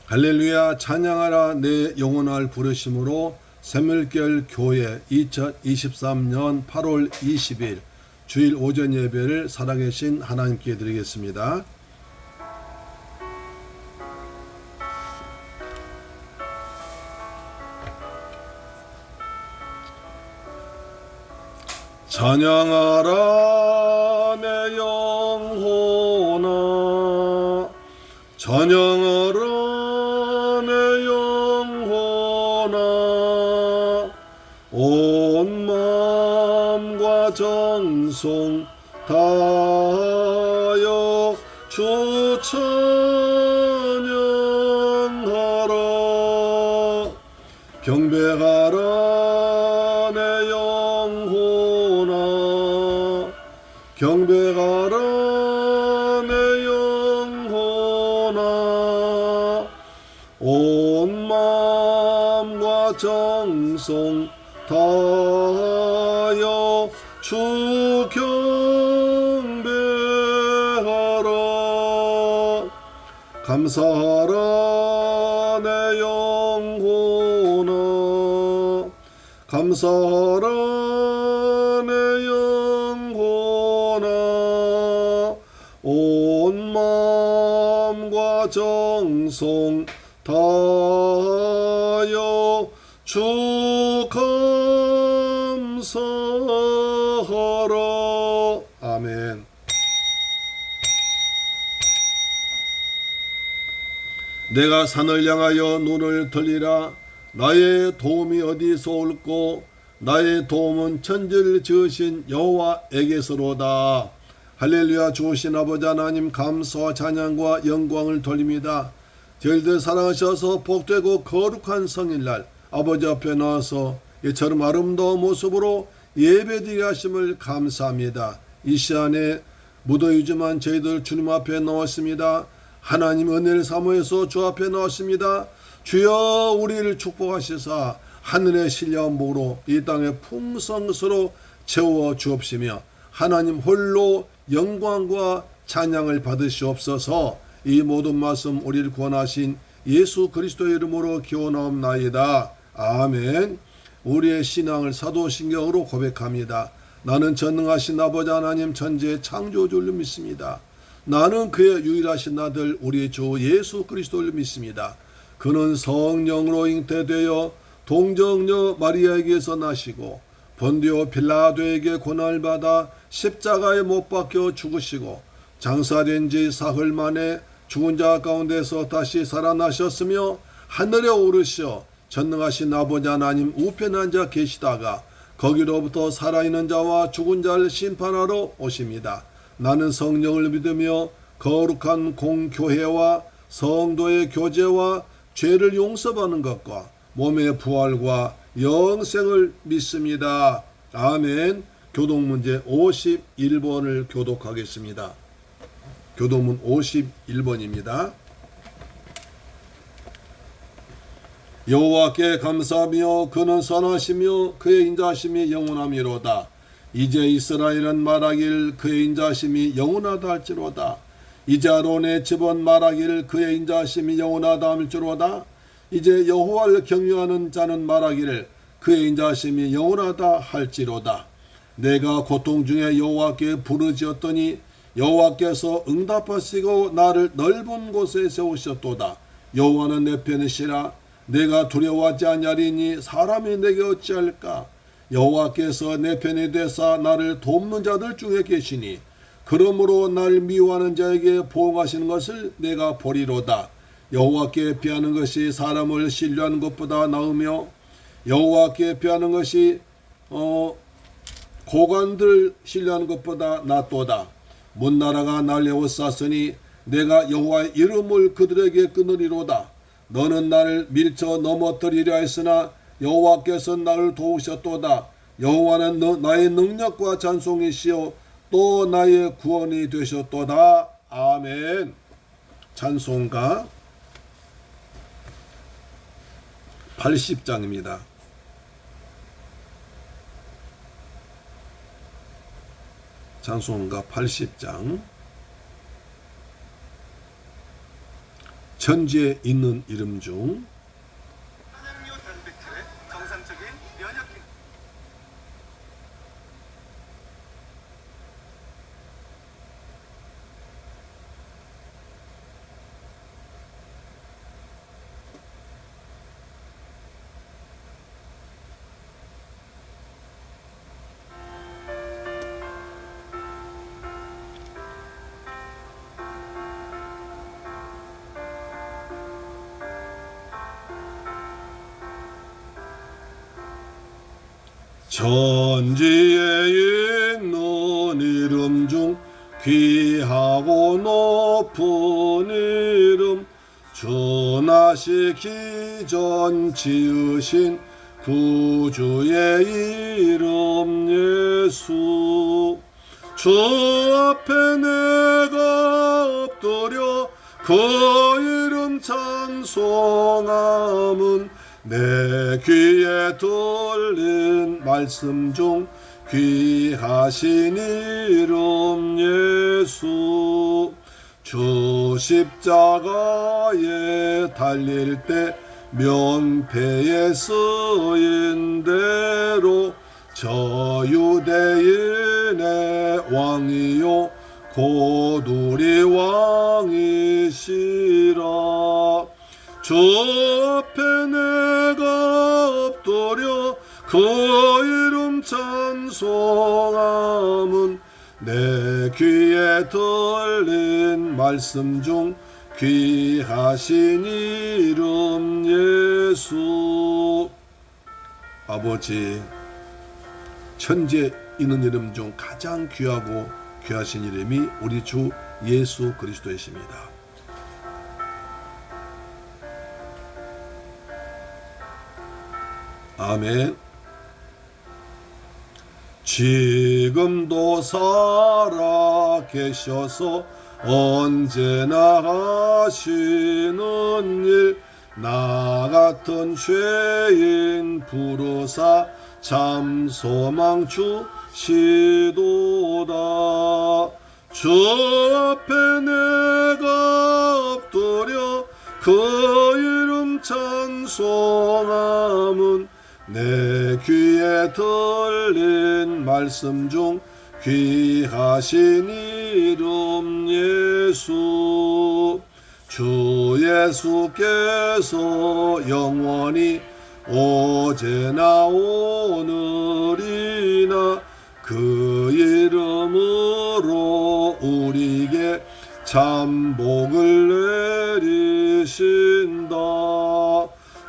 할렐루야 찬양하라 내 영혼을 부르심으로 새물결 교회 2023년 8월 20일 주일 오전 예배를 살아계신 하나님께 드리겠습니다. 찬양하라 내 영혼아 찬양하라 온 마음과 정성 다하여 주 찬양하라 경배하라 내 영혼아 경배하라 내 영혼아 온 마음과 정성 다하여 주 경배하라 감사하라 내 영혼아 감사하라 내 영혼아 온 마음과 정성 다하여 주 감사하라. 아멘. 내가 산을 향하여 눈을 들리라. 나의 도움이 어디서 올꼬 나의 도움은 천지를 지으신 여호와에게서로다. 할렐루야. 주신 아버지 하나님 감사와 찬양과 영광을 돌립니다. 저희들 사랑하셔서 복되고 거룩한 성일날 아버지 앞에 나와서 이처럼 아름다운 모습으로 예배드리게 하심을 감사합니다. 이 시간에 무더위지만 저희들 주님 앞에 나왔습니다. 하나님 은혜를 사모해서 주 앞에 나왔습니다. 주여 우리를 축복하시사 하늘의 신령한 복으로 이 땅에 풍성스러 채워 주옵시며 하나님 홀로 영광과 찬양을 받으시옵소서. 이 모든 말씀 우리를 구원하신 예수 그리스도의 이름으로 기원하옵나이다. 아멘. 우리의 신앙을 사도신경으로 고백합니다. 나는 전능하신 아버지 하나님 천지의 창조주를 믿습니다. 나는 그의 유일하신 아들 우리 주 예수 그리스도를 믿습니다. 그는 성령으로 잉태되어 동정녀 마리아에게서 나시고 본디오 빌라도에게 고난을 받아 십자가에 못 박혀 죽으시고 장사된 지 사흘 만에 죽은 자 가운데서 다시 살아나셨으며 하늘에 오르셔 전능하신 아버지 하나님 우편에 앉아 계시다가 거기로부터 살아있는 자와 죽은 자를 심판하러 오십니다. 나는 성령을 믿으며 거룩한 공교회와 성도의 교제와 죄를 용서받는 것과 몸의 부활과 영생을 믿습니다. 아멘. 교독문제 51번을 교독하겠습니다. 교독문 51번입니다. 여호와께 감사하며 그는 선하시며 그의 인자하심이 영원하미로다. 이제 이스라엘은 말하길 그의 인자하심이 영원하다 할지로다. 이제 아론의 집은 말하길 그의 인자하심이 영원하다 할지로다. 이제 여호와를 경외하는 자는 말하기를 그의 인자하심이 영원하다 할지로다. 내가 고통 중에 여호와께 부르짖었더니 여호와께서 응답하시고 나를 넓은 곳에 세우셨도다. 여호와는 내 편이시라. 내가 두려워하지 아니하리니 사람이 내게 어찌할까. 여호와께서 내 편이 되사 나를 돕는 자들 중에 계시니 그러므로 나를 미워하는 자에게 보응하시는 것을 내가 보리로다. 여호와께 피하는 것이 사람을 신뢰하는 것보다 나으며 여호와께 피하는 것이 고관들 신뢰하는 것보다 낫도다. 문나라가 날 에워쌌으니 내가 여호와의 이름을 그들에게 끊으리로다. 너는 나를 밀쳐 넘어뜨리려 했으나 여호와께서 나를 도우셨도다. 여호와는 나의 능력과 찬송이시요 또 나의 구원이 되셨도다. 아멘. 찬송가 80장입니다. 찬송가 80장 천지에 있는 이름 중 한양류 단백질의 정상적인 면역 기능. 천지에 있는 이름 중 귀하고 높은 이름, 전하시 기전 지으신 구주의 이름 예수. 주 앞에 내가 엎드려 그 이름 찬송함은 내 귀에 들린 말씀 중 귀하신 이름 예수. 주 십자가에 달릴 때 명패에 쓰인 대로 저 유대인의 왕이요 곧 우리 왕이시라. 주 앞에 내가 엎드려 그 이름 찬송함은 내 귀에 들린 말씀 중 귀하신 이름 예수. 아버지, 천지에 있는 이름 중 가장 귀하고 귀하신 이름이 우리 주 예수 그리스도이십니다. 아멘. 지금도 살아 계셔서 언제나 하시는 일, 나 같은 죄인 부르사 참 소망 주시도다. 주 앞에 내가 엎드려 그 이름 찬송함은 내 귀에 들린 말씀 중 귀하신 이름 예수. 주 예수께서 영원히 어제나 오늘이나 그 이름으로 우리에게 참 복을 내리신다.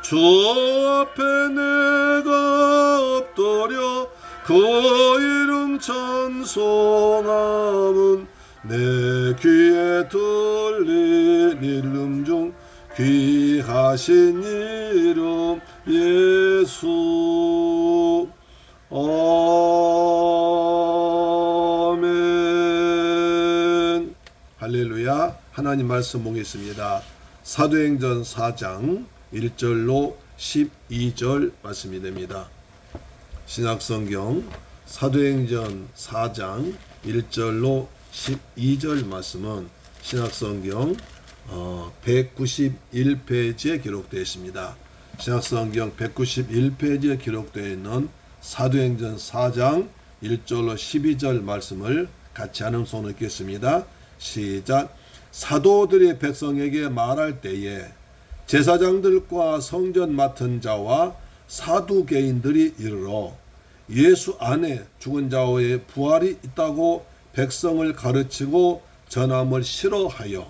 주 앞에 내가 엎드려 그 이름 찬송함은 내 귀에 들린 이름 중 귀하신 이름 예수. 아멘. 할렐루야. 하나님 말씀 보겠습니다. 사도행전 4장 1절로 12절 말씀이 됩니다. 신약성경 사도행전 4장 1절로 12절 말씀은 신약성경 191페이지에 기록되어 있습니다. 신약성경 191페이지에 기록되어 있는 사도행전 4장 1절로 12절 말씀을 같이 하는 손을 읽겠습니다. 시작. 사도들이 백성에게 말할 때에 제사장들과 성전 맡은 자와 사두개인들이 이르러 예수 안에 죽은 자의 부활이 있다고 백성을 가르치고 전함을 싫어하여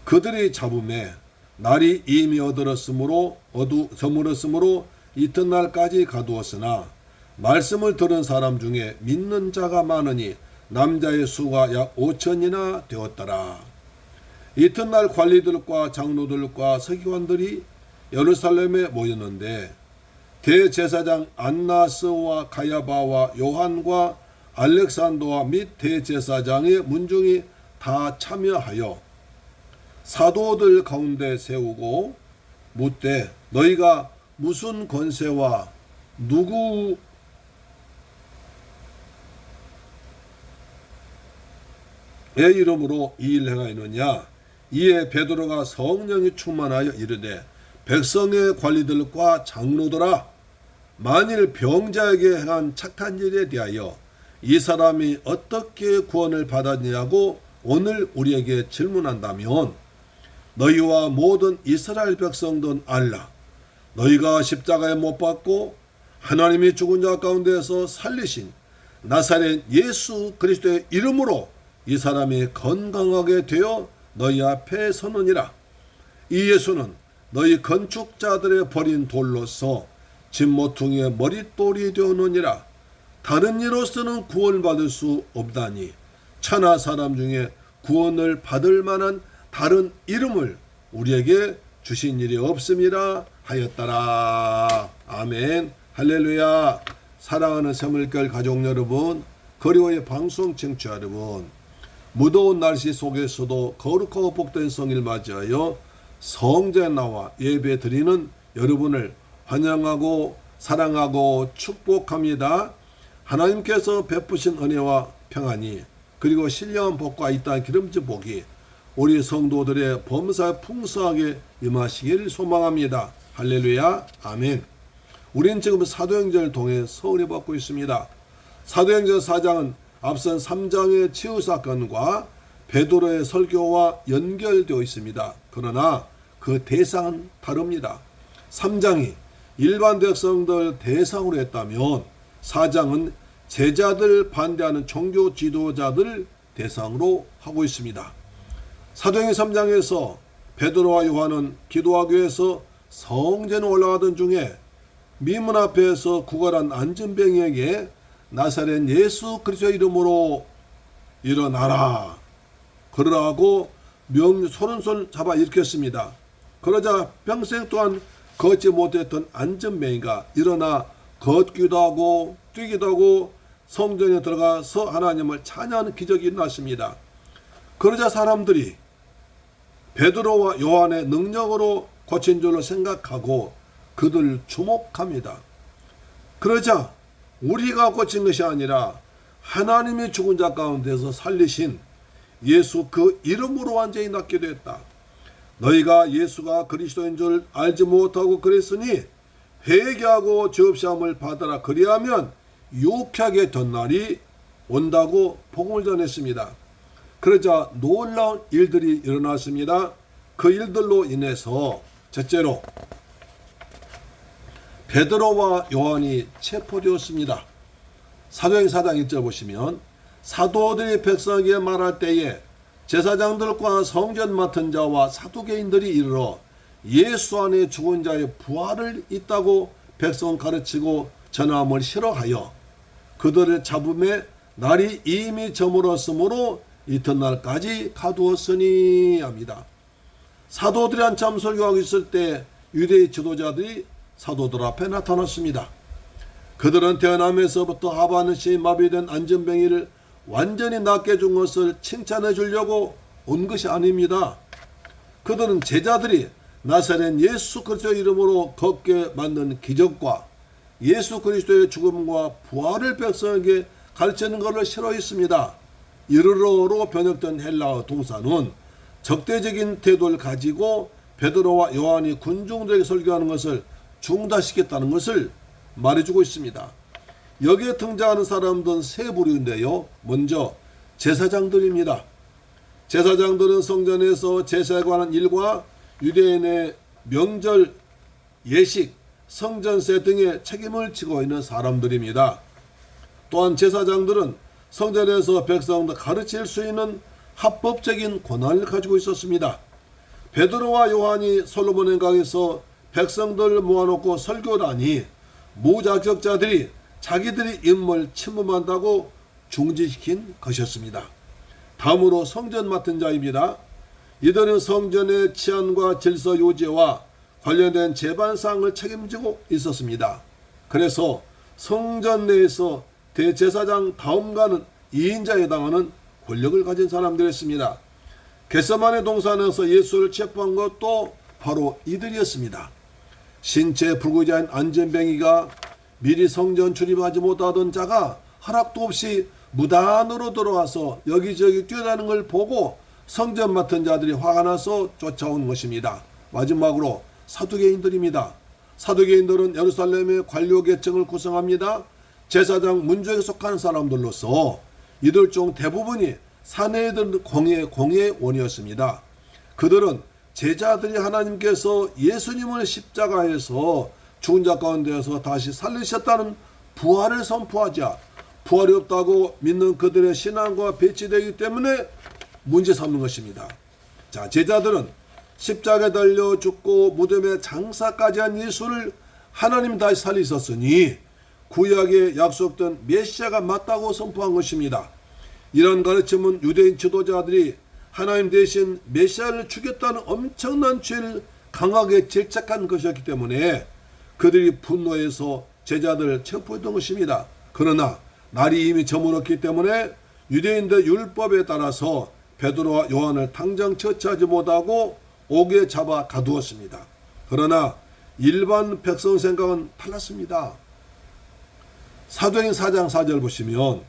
그들이 잡음에 날이 이미 저물었으므로 이튿날까지 가두었으나 말씀을 들은 사람 중에 믿는 자가 많으니 남자의 수가 약 5천이나 되었더라. 이튿날 관리들과 장로들과 서기관들이 예루살렘에 모였는데 대제사장 안나스와 가야바와 요한과 알렉산더와 및 대제사장의 문중이 다 참여하여 사도들 가운데 세우고 묻되 너희가 무슨 권세와 누구의 이름으로 이 일을 행하였느냐? 이에 베드로가 성령이 충만하여 이르되 백성의 관리들과 장로들아, 만일 병자에게 행한 착한 일에 대하여 이 사람이 어떻게 구원을 받았냐고 오늘 우리에게 질문한다면 너희와 모든 이스라엘 백성들은 알라. 너희가 십자가에 못 박고 하나님이 죽은 자 가운데서 살리신 나사렛 예수 그리스도의 이름으로 이 사람이 건강하게 되어 너희 앞에 서느니라. 이 예수는 너희 건축자들의 버린 돌로서 진모퉁이의 머릿돌이 되었느니라. 다른 이로서는 구원받을 수 없다니 천하 사람 중에 구원을 받을 만한 다른 이름을 우리에게 주신 일이 없음이라 하였더라. 아멘. 할렐루야. 사랑하는 새물결 가족 여러분, 거리와의 방송 청취자 여러분, 무더운 날씨 속에서도 거룩하고 복된 성일 맞이하여 성전에 나와 예배 드리는 여러분을 환영하고 사랑하고 축복합니다. 하나님께서 베푸신 은혜와 평안이, 그리고 신령한 복과 이 땅 기름진 복이 우리 성도들의 범사에 풍성하게 임하시기를 소망합니다. 할렐루야. 아멘. 우리는 지금 사도행전을 통해 서울에 받고 있습니다. 사도행전 4장은 앞선 3장의 치유 사건과 베드로의 설교와 연결되어 있습니다. 그러나 그 대상은 다릅니다. 3장이 일반 백성들 대상으로 했다면 4장은 제자들 반대하는 종교 지도자들 대상으로 하고 있습니다. 사도행전 3장에서 베드로와 요한은 기도하기 위해서 성전에 올라가던 중에 미문 앞에서 구걸한 안전병이에게 나사렛 예수 그리스도의 이름으로 일어나라 그러라고 손을 잡아 일으켰습니다. 그러자 평생 동안 걷지 못했던 안전병이가 일어나 걷기도 하고 뛰기도 하고 성전에 들어가서 하나님을 찬양하는 기적이 일어났습니다. 그러자 사람들이 베드로와 요한의 능력으로 고친 줄로 생각하고 그들 주목합니다. 그러자 우리가 고친 것이 아니라 하나님이 죽은 자 가운데서 살리신 예수 그 이름으로 완전히 낫게 되었다. 너희가 예수가 그리스도인 줄 알지 못하고 그랬으니 회개하고 죄업사함을 받아라. 그리하면 유쾌하게 된 날이 온다고 복음을 전했습니다. 그러자 놀라운 일들이 일어났습니다. 그 일들로 인해서 첫째로 베드로와 요한이 체포되었습니다. 사도행전 4장 1절 보시면 사도들이 백성에게 말할 때에 제사장들과 성전 맡은 자와 사두개인들이 이르러 예수 안에 죽은 자의 부활을 있다고 백성 가르치고 전함을 싫어하여 그들을 잡음에 날이 이미 저물었으므로 이튿날까지 가두었으니 합니다. 사도들이 한참 설교하고 있을 때 유대의 지도자들이 사도들 앞에 나타났습니다. 그들은 태어나면서부터 하반신 마비된 안전병이를 완전히 낫게 해준 것을 칭찬해 주려고 온 것이 아닙니다. 그들은 제자들이 나사렛 예수 그리스도의 이름으로 걷게 만든 기적과 예수 그리스도의 죽음과 부활을 백성에게 가르치는 것을 싫어했습니다. 이르러로 번역된 헬라어 동사는 적대적인 태도를 가지고 베드로와 요한이 군중들에게 설교하는 것을 중단시켰다는 것을 말해주고 있습니다. 여기에 등장하는 사람들은 세 부류인데요. 먼저 제사장들입니다. 제사장들은 성전에서 제사에 관한 일과 유대인의 명절, 예식, 성전세 등의 책임을 지고 있는 사람들입니다. 또한 제사장들은 성전에서 백성들 가르칠 수 있는 합법적인 권한을 가지고 있었습니다. 베드로와 요한이 솔로몬의 강에서 백성들을 모아놓고 설교하니 무자격자들이 자기들이 인물 침범한다고 중지시킨 것이었습니다. 다음으로 성전 맡은 자입니다. 이들은 성전의 치안과 질서 유지와 관련된 재반상을 책임지고 있었습니다. 그래서 성전 내에서 대제사장 다음가는 2인자에 해당하는 권력을 가진 사람들이었습니다. 겟세마네 동산에서 예수를 체포한 것도 바로 이들이었습니다. 신체 불구자인 안전뱅이가 미리 성전 출입하지 못하던 자가 허락도 없이 무단으로 들어와서 여기저기 뛰어다니는 걸 보고 성전 맡은 자들이 화가 나서 쫓아온 것입니다. 마지막으로 사두개인들입니다. 사두개인들은 예루살렘의 관료 계층을 구성합니다. 제사장 문중에 속한 사람들로서 이들 중 대부분이 사내들 공예원이었습니다. 그들은 제자들이 하나님께서 예수님을 십자가에서 죽은 자 가운데서 다시 살리셨다는 부활을 선포하자 부활이 없다고 믿는 그들의 신앙과 배치되기 때문에 문제 삼는 것입니다. 자, 제자들은 십자가에 달려 죽고 무덤에 장사까지 한 예수를 하나님 다시 살리셨으니 구약에 약속된 메시아가 맞다고 선포한 것입니다. 이런 가르침은 유대인 지도자들이 하나님 대신 메시아를 죽였다는 엄청난 죄를 강하게 질책한 것이었기 때문에 그들이 분노해서 제자들을 체포했던 것입니다. 그러나 날이 이미 저물었기 때문에 유대인들 율법에 따라서 베드로와 요한을 당장 처치하지 못하고 옥에 잡아 가두었습니다. 그러나 일반 백성 생각은 달랐습니다. 사도행 4장 4절 보시면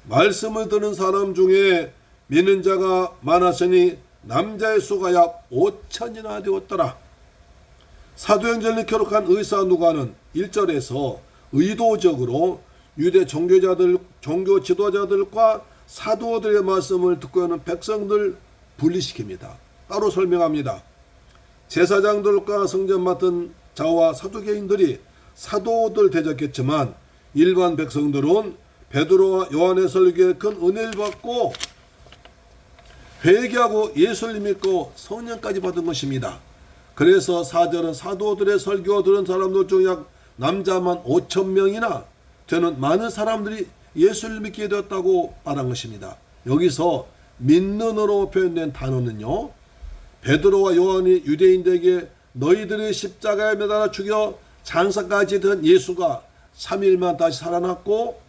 말씀을 듣는 사람 중에 믿는 자가 많았으니 남자의 수가 약 5천이나 되었더라. 사도행전을 기록한 의사 누가는 1절에서 의도적으로 유대 종교 지도자들과 사도들의 말씀을 듣고 있는 백성들 분리시킵니다. 따로 설명합니다. 제사장들과 성전 맡은 자와 사두개인들이 사도들 대적했지만 일반 백성들은 베드로와 요한의 설교에 큰 은혜를 받고 회개하고 예수를 믿고 성령까지 받은 것입니다. 그래서 4절은 사도들의 설교 들은 사람들 중 약 남자만 5천 명이나 되는 많은 사람들이 예수를 믿게 되었다고 말한 것입니다. 여기서 믿는으로 표현된 단어는요, 베드로와 요한이 유대인들에게 너희들이 십자가에 매달아 죽여 장사까지 된 예수가 3일만 다시 살아났고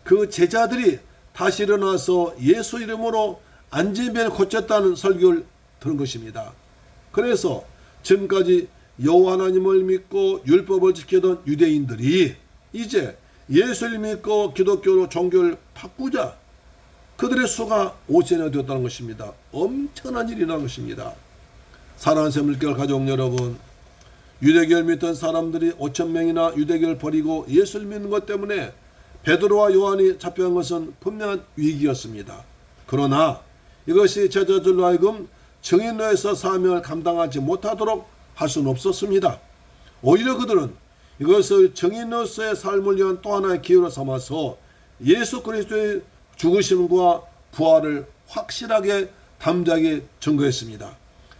그 제자들이 다시 일어나서 예수 이름으로 안진병을 고쳤다는 설교를 들은 것입니다. 그래서 지금까지 여호와 하나님을 믿고 율법을 지키던 유대인들이 이제 예수를 믿고 기독교로 종교를 바꾸자 그들의 수가 5천이나 되었다는 것입니다. 엄청난 일이라는 것입니다. 사랑하는 새물결 가족 여러분, 유대교를 믿던 사람들이 5천 명이나 유대교를 버리고 예수를 믿는 것 때문에 베드로와 요한이 잡혀간 것은 분명한 위기였습니다. 그러나 이것이 제자들로 하여금 증인로에서 사명을 감당하지 못하도록 할 수는 없었습니다. 오히려 그들은 이것을 증인으로서의 삶을 위한 또 하나의 기회로 삼아서 예수 그리스도의 죽으심과 부활을 확실하게 담대하게 증거했습니다.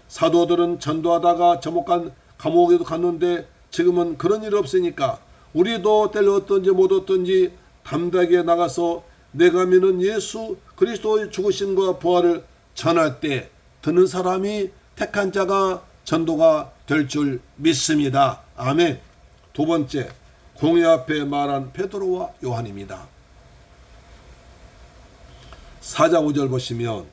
사도들은 전도하다가 저목간 감옥에도 갔는데 지금은 그런 일이 없으니까 우리도 때를 얻든지 못 얻든지 담대하게 나가서 내가 믿는 예수 그리스도의 죽으심과 부활을 전할 때 듣는 사람이 택한 자가 전도가 될 줄 믿습니다. 아멘. 두 번째, 공회 앞에 말한 베드로와 요한입니다. 4장 5절 보시면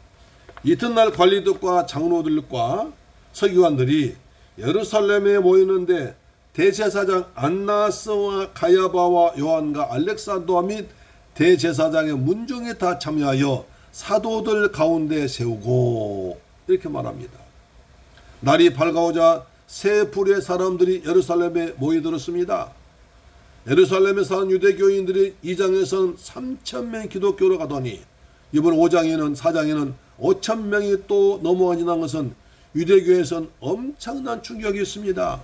이튿날 관리들과 장로들과 서기관들이 예루살렘에 모이는데 대제사장 안나스와 가야바와 요한과 알렉산더와 및 대제사장의 문중이 다 참여하여 사도들 가운데 세우고 이렇게 말합니다. 날이 밝아오자 세 부류의 사람들이 예루살렘에 모이들었습니다. 예루살렘에 사는 유대교인들이 2장에서는 3,000명이 기독교로 가더니 이번 5장에는 4장에는 5,000명이 또 넘어가는 것은 유대교에선 엄청난 충격이 있습니다.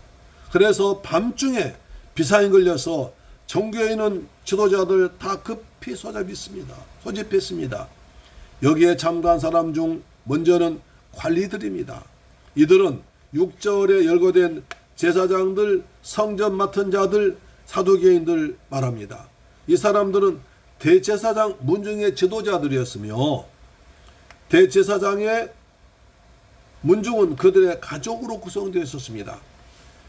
그래서 밤중에 비상이 걸려서 정교에 있는 지도자들 다 급히 소집했습니다. 여기에 참가한 사람 중 먼저는 관리들입니다. 이들은 6절에 열거된 제사장들, 성전 맡은 자들, 사두개인들 말합니다. 이 사람들은 대제사장 문중의 지도자들이었으며 대제사장의 문중은 그들의 가족으로 구성되어 있었습니다.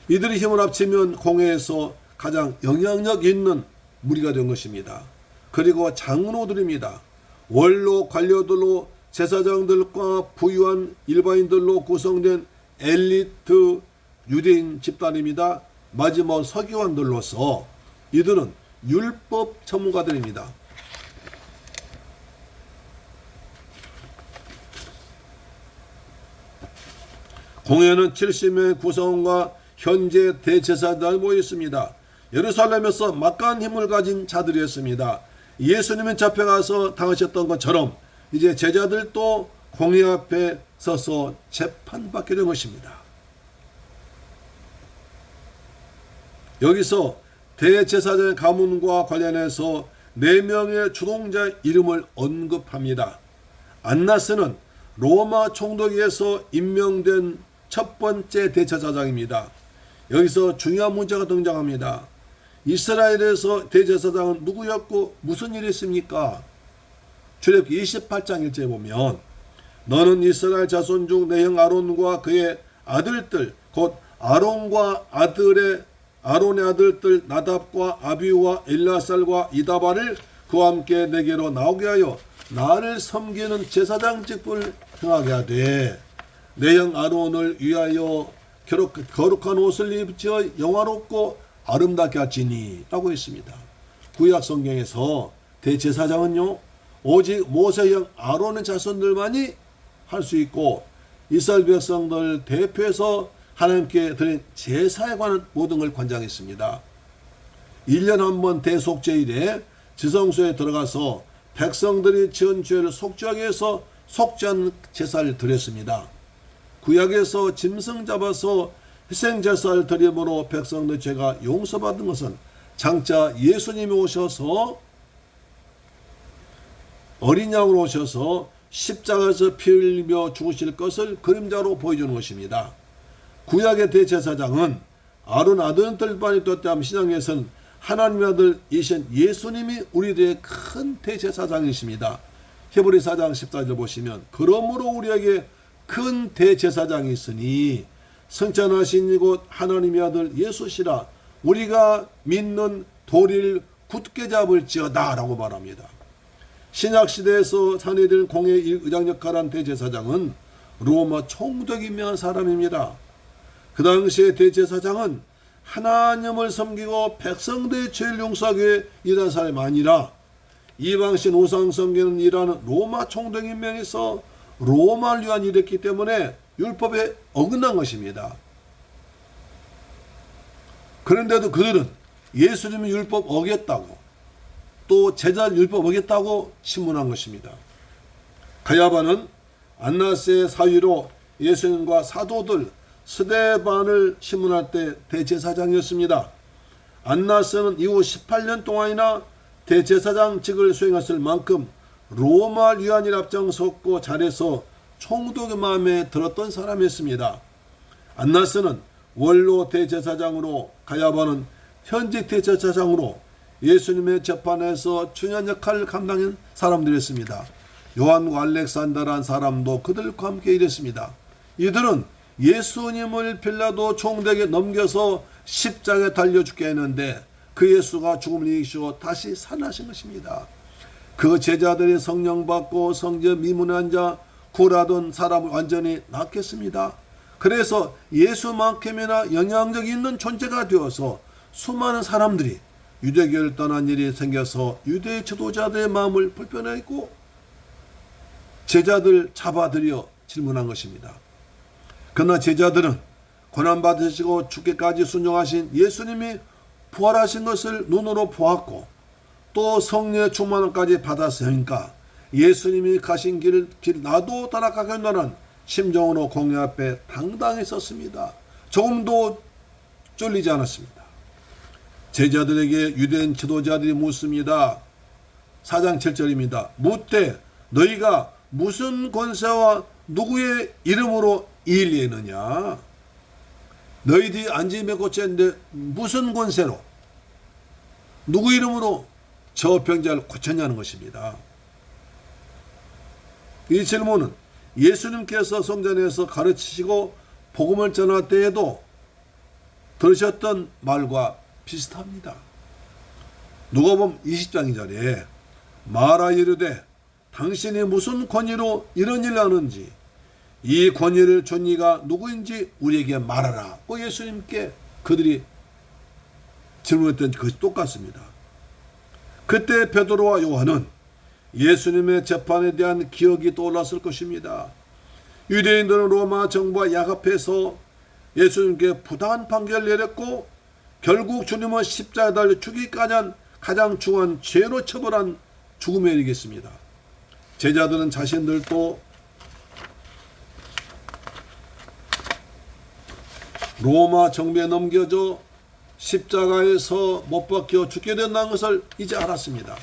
이들이 힘을 합치면 공회에서 가장 영향력 있는 무리가 된 것입니다. 그리고 장로들입니다. 원로 관료들로 제사장들과 부유한 일반인들로 구성된 엘리트 유대인 집단입니다. 마지막 서기관들로서 이들은 율법 공회는 70명의 구성원과 현재 대제사장이 모여 있습니다. 예루살렘에서 막강한 힘을 가진 자들이었습니다. 예수님은 잡혀가서 당하셨던 것처럼 이제 제자들도 공회 앞에 서서 재판받게 된 것입니다. 여기서 대제사장의 가문과 관련해서 4명의 주동자의 이름을 언급합니다. 안나스는 로마 총독에서 임명된 첫 번째 대제사장입니다. 여기서 중요한 문제가 등장합니다. 이스라엘에서 대제사장은 누구였고 무슨 일이 있습니까? 출애굽기 28장 1절에 보면 너는 이스라엘 자손 중 내 형 아론과 그의 아들들 곧 아론의 아들들 나답과 아비우와 엘라살과 이다바를 그와 함께 내게로 나오게 하여 나를 섬기는 제사장 직분을 행하게 하되 내 형 아론을 위하여 거룩한 옷을 입지어 영화롭고 아름답게 하지니 라고 했습니다. 구약 성경에서 대제사장은요 오직 모세형 아론의 자손들만이 할 수 있고 이스라엘 백성들 대표해서 하나님께 드린 제사에 관한 모든 걸 관장했습니다. 1년 한 번 대속죄일에 지성소에 들어가서 백성들이 지은 죄를 속죄하기 위해서 속죄한 제사를 드렸습니다. 구약에서 짐승 잡아서 희생제사를 드림으로 백성들 죄가 용서받은 것은 장차 예수님이 오셔서 어린 양으로 오셔서 십자가에서 피 흘리며 죽으실 것을 그림자로 보여주는 것입니다. 구약의 대제사장은 아론 아들들만이 떴다면 신약에서는 하나님의 아들이신 예수님이 우리들의 큰 대제사장이십니다. 히브리 4장 14절 보시면 그러므로 우리에게 큰 대제사장이 있으니 성찬하신 이곳 하나님의 아들 예수시라 우리가 믿는 도리를 굳게 잡을지어다 라고 말합니다. 신약시대에서 산해된 공회 의장 역할을 한 대제사장은 로마 총독이며 사람입니다. 그 당시에 대제사장은 하나님을 섬기고 백성들의 죄를 용서하기 위해 일한 사람이 아니라 이방신 우상 섬기는 일하는 로마 총독인 명에서 로마를 위한 일했기 때문에 율법에 어긋난 것입니다. 그런데도 그들은 예수님이 율법 어겼다고 또 제자를 율법 어겼다고 신문한 것입니다. 가야바는 안나스의 사위로 예수님과 사도들 스데반을 신문할 때 대제사장이었습니다. 안나스는 이후 18년 동안이나 대제사장직을 수행했을 만큼 로마 위안일 앞장섰고 잘해서 총독의 마음에 들었던 사람이었습니다. 안나스는 원로 대제사장으로 가야바는 현직 대제사장으로 예수님의 재판에서 중요한 역할을 감당한 사람들이었습니다. 요한과 알렉산더라는 사람도 그들과 함께 일했습니다. 이들은 예수님을 빌라도 총독에게 넘겨서 십자가에 달려 죽게 했는데 그 예수가 죽음을 이기시고 다시 살아나신 것입니다. 그 제자들이 성령 받고 성전 미문에 앉아 구라던 사람을 완전히 낫겠습니다. 그래서 예수만큼이나 영향력 있는 존재가 되어서 수많은 사람들이 유대교를 떠난 일이 생겨서 유대 지도자들의 마음을 불편해했고 제자들 잡아들여 질문한 것입니다. 그러나 제자들은 고난받으시고 죽기까지 순종하신 예수님이 부활하신 것을 눈으로 보았고 또 성령의 충만함까지 받았으니까 예수님이 가신 길 나도 따라가겠노라는 심정으로 공회 앞에 당당히 섰습니다. 조금도 쫄리지 않았습니다. 제자들에게 유대인 지도자들이 묻습니다. 4장 7절입니다. 묻되 너희가 무슨 권세와 누구의 이름으로 이 일을 했느냐? 너희들이 안지 맺고 쬐는데 무슨 권세로 누구 이름으로 저 병자를 고쳤냐는 것입니다. 이 질문은 예수님께서 성전에서 가르치시고 복음을 전할 때에도 들으셨던 말과 비슷합니다. 누가복음 20장 2절에 말하 이르되 당신이 무슨 권위로 이런 일을 하는지 이 권위를 준 이가 누구인지 우리에게 말하라. 예수님께 그들이 질문했던 것이 똑같습니다. 그때 베드로와 요한은 예수님의 재판에 대한 기억이 떠올랐을 것입니다. 유대인들은 로마 정부와 야합해서 예수님께 부당한 판결을 내렸고 결국 주님은 십자가에 달려 죽기까지 한 가장 중한 죄로 처벌한 죽음에 이르겠습니다. 제자들은 자신들도 로마 정부에 넘겨져 십자가에서 못 박혀 죽게 된다는 것을 이제 알았습니다.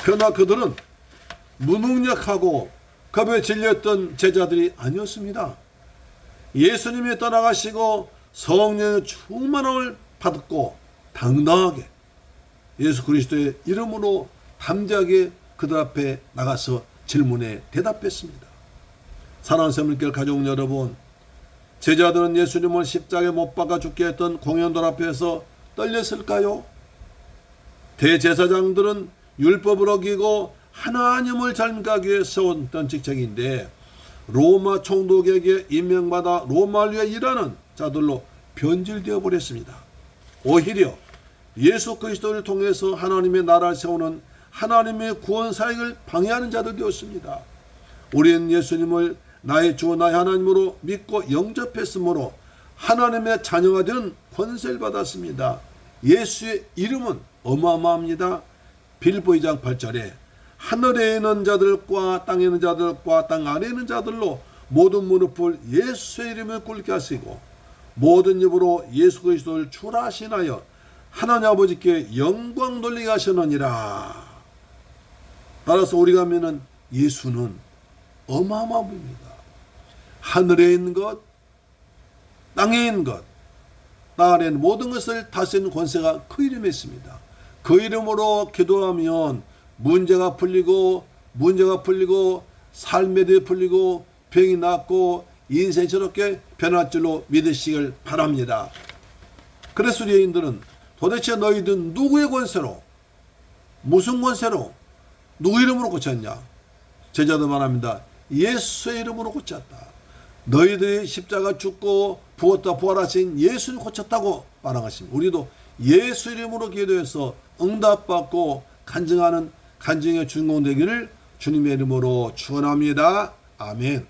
그러나 그들은 무능력하고 겁에 질렸던 제자들이 아니었습니다. 예수님이 떠나가시고 성령의 충만함을 받았고 당당하게 예수 그리스도의 이름으로 담대하게 그들 앞에 나가서 질문에 대답했습니다. 사랑하는 새물길 가족 여러분, 제자들은 예수님을 십자가에 못 박아 죽게 했던 공연들 앞에서 떨렸을까요? 대제사장들은 율법을 어기고 하나님을 잘못하기 위해 세웠던 직책인데 로마 총독에게 임명받아 로마를 위해 일하는 자들로 변질되어 버렸습니다. 오히려 예수 그리스도를 통해서 하나님의 나라를 세우는 하나님의 구원 사역을 방해하는 자들 되었습니다. 우리는 예수님을 나의 주 나의 하나님으로 믿고 영접했으므로 하나님의 자녀가 되는 권세를 받았습니다. 예수의 이름은 어마어마합니다. 빌보 2장 8절에 하늘에 있는 자들과 땅에 있는 자들과 땅 아래에 있는 자들로 모든 무릎을 예수의 이름을 꿇게 하시고 모든 입으로 예수 그리스도를 주라 하시나여 하나님 아버지께 영광 돌리게 하시느니라. 따라서 우리가 믿는 예수는 어마어마한 분입니다. 하늘에 있는 것, 땅에 있는 것, 땅 아래 있는 모든 것을 다스리는 권세가 그 이름에 있습니다. 그 이름으로 기도하면 문제가 풀리고 삶에 대해 풀리고 병이 낫고 인생이 저렇게 변할 줄로 믿으시길 바랍니다. 그래서 유대인들은 도대체 너희들 누구의 권세로 무슨 권세로 누구 이름으로 고쳤냐? 제자들 말합니다. 예수의 이름으로 고쳤다. 너희들이 십자가 죽고 부었다 부활하신 예수를 고쳤다고 말한 것입니다. 우리도 예수 이름으로 기도해서 응답받고 간증하는 간증의 주인공 되기를 주님의 이름으로 축원합니다. 아멘.